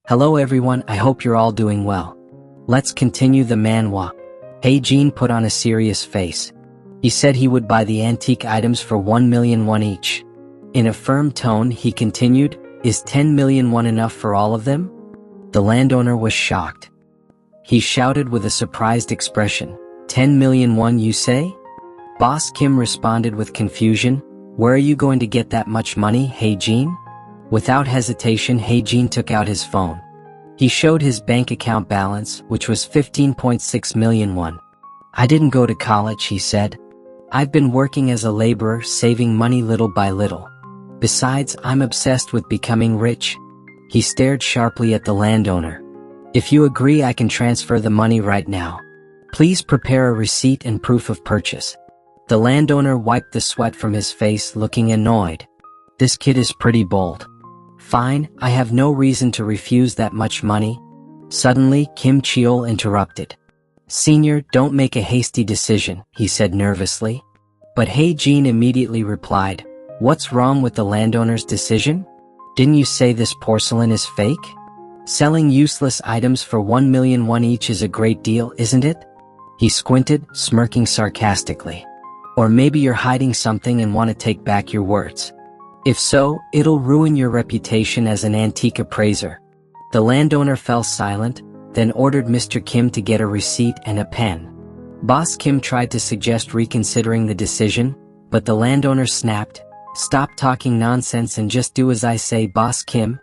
Hello everyone, I hope you're all doing well. Let's continue the manhwa. Heijin put on a serious face. He said he would buy the antique items for 1 million won each. In a firm tone, he continued, "Is 10 million won enough for all of them?" The landowner was shocked. He shouted with a surprised expression, 10 million won you say? Boss Kim responded with confusion, "Where are you going to get that much money, Heijin?" Without hesitation, Heijin took out his phone. He showed his bank account balance, which was 15.6 million won. "I didn't go to college," he said. "I've been working as a laborer, saving money little by little. Besides, I'm obsessed with becoming rich." He stared sharply at the landowner. "If you agree, I can transfer the money right now. Please prepare a receipt and proof of purchase." The landowner wiped the sweat from his face, looking annoyed. This kid is pretty bold. "Fine, I have no reason to refuse that much money." Suddenly, Kim Cheol interrupted. "Senior, don't make a hasty decision," he said nervously. But Heijin immediately replied, "What's wrong with the landowner's decision? Didn't you say this porcelain is fake? Selling useless items for 1 million won each is a great deal, isn't it?" He squinted, smirking sarcastically. "Or maybe you're hiding something and want to take back your words. If so, it'll ruin your reputation as an antique appraiser." The landowner fell silent, then ordered Mr. Kim to get a receipt and a pen. Boss Kim tried to suggest reconsidering the decision, but the landowner snapped, "Stop talking nonsense and just do as I say, Boss Kim."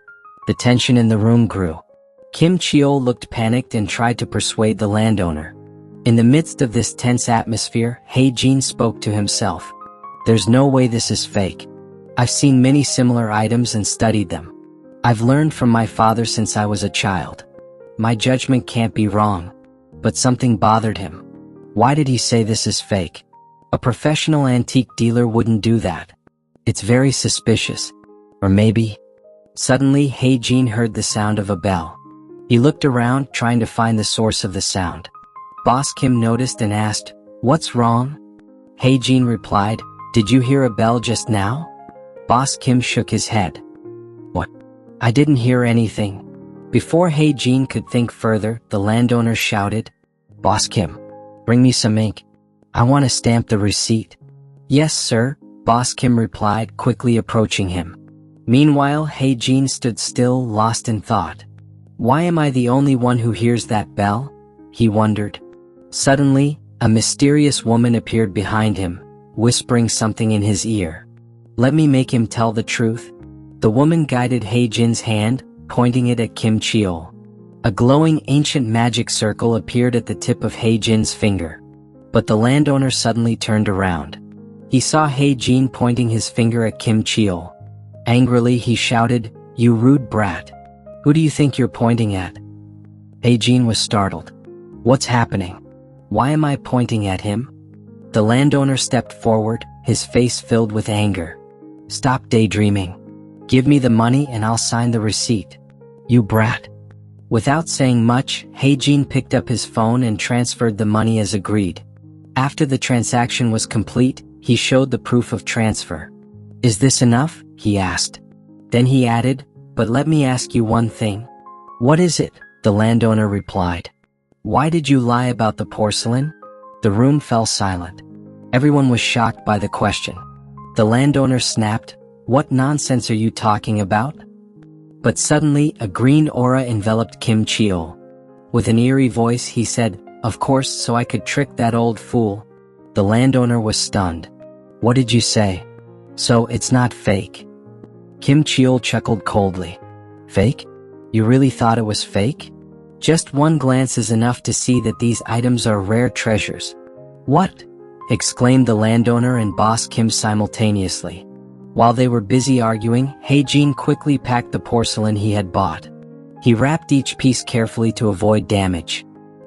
The tension in the room grew. Kim Cheol looked panicked and tried to persuade the landowner. In the midst of this tense atmosphere, Heijin spoke to himself. "There's no way this is fake. I've seen many similar items and studied them. I've learned from my father since I was a child. My judgment can't be wrong." But something bothered him. Why did he say this is fake? A professional antique dealer wouldn't do that. It's very suspicious. Or maybe... Suddenly, Heijin heard the sound of a bell. He looked around, trying to find the source of the sound. Boss Kim noticed and asked, "What's wrong?" Heijin replied, "Did you hear a bell just now?" Boss Kim shook his head. "What? I didn't hear anything." Before Heijin could think further, the landowner shouted, "Boss Kim, bring me some ink. I want to stamp the receipt." "Yes, sir," Boss Kim replied, quickly approaching him. Meanwhile, Heijin stood still, lost in thought. "Why am I the only one who hears that bell?" he wondered. Suddenly, a mysterious woman appeared behind him, whispering something in his ear. "Let me make him tell the truth." The woman guided Heijin's hand, pointing it at Kim Cheol. A glowing ancient magic circle appeared at the tip of Heijin's finger. But the landowner suddenly turned around. He saw Heijin pointing his finger at Kim Cheol. Angrily, he shouted, "You rude brat. Who do you think you're pointing at?" Heijin was startled. "What's happening? Why am I pointing at him?" The landowner stepped forward, his face filled with anger. "Stop daydreaming. Give me the money and I'll sign the receipt. You brat." Without saying much, Heijin picked up his phone and transferred the money as agreed. After the transaction was complete, he showed the proof of transfer. "Is this enough?" he asked. Then he added, "But let me ask you one thing." "What is it?" the landowner replied. "Why did you lie about the porcelain?" The room fell silent. Everyone was shocked by the question. The landowner snapped, "What nonsense are you talking about?" But suddenly, a green aura enveloped Kim Cheol. With an eerie voice, he said, "Of course, so I could trick that old fool." The landowner was stunned. "What did you say? So, it's not fake?" Kim Cheol chuckled coldly. "Fake? You really thought it was fake? Just one glance is enough to see that these items are rare treasures." "What?" exclaimed the landowner and Boss Kim simultaneously. While they were busy arguing, Heijin quickly packed the porcelain he had bought. He wrapped each piece carefully to avoid damage.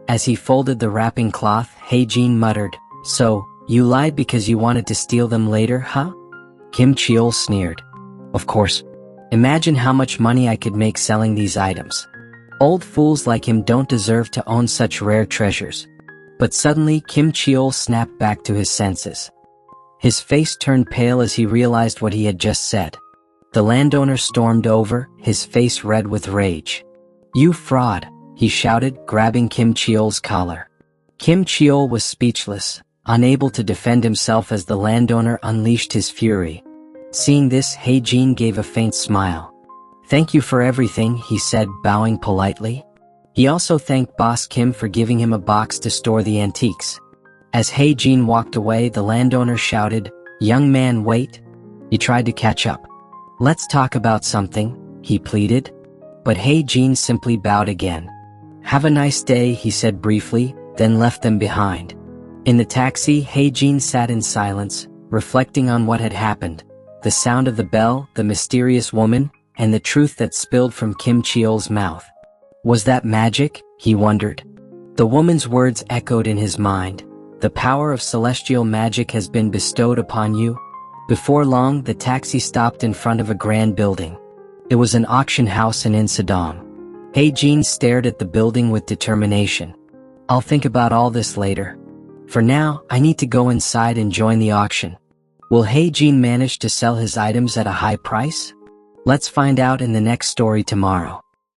As he folded the wrapping cloth, Heijin muttered, "So, you lied because you wanted to steal them later, huh?" Kim Cheol sneered. "Of course. Imagine how much money I could make selling these items. Old fools like him don't deserve to own such rare treasures." But suddenly, Kim Cheol snapped back to his senses. His face turned pale as he realized what he had just said. The landowner stormed over, his face red with rage. "You fraud," he shouted, grabbing Kim Cheol's collar. Kim Cheol was speechless, unable to defend himself as the landowner unleashed his fury. Seeing this, Hae-jin gave a faint smile. "Thank you for everything," he said, bowing politely. He also thanked Boss Kim for giving him a box to store the antiques. As Hae-jin walked away, the landowner shouted, "Young man, wait." He tried to catch up. "Let's talk about something," he pleaded. But Hae-jin simply bowed again. "Have a nice day," he said briefly, then left them behind. In the taxi, Hae-jin sat in silence, reflecting on what had happened. The sound of the bell, the mysterious woman, and the truth that spilled from Kim Cheol's mouth. Was that magic? He wondered. The woman's words echoed in his mind. "The power of celestial magic has been bestowed upon you." Before long, the taxi stopped in front of a grand building. It was an auction house in Insadong. Hae-jin stared at the building with determination. "I'll think about all this later. For now, I need to go inside and join the auction." Will Hae-jin manage to sell his items at a high price? Let's find out in the next story tomorrow.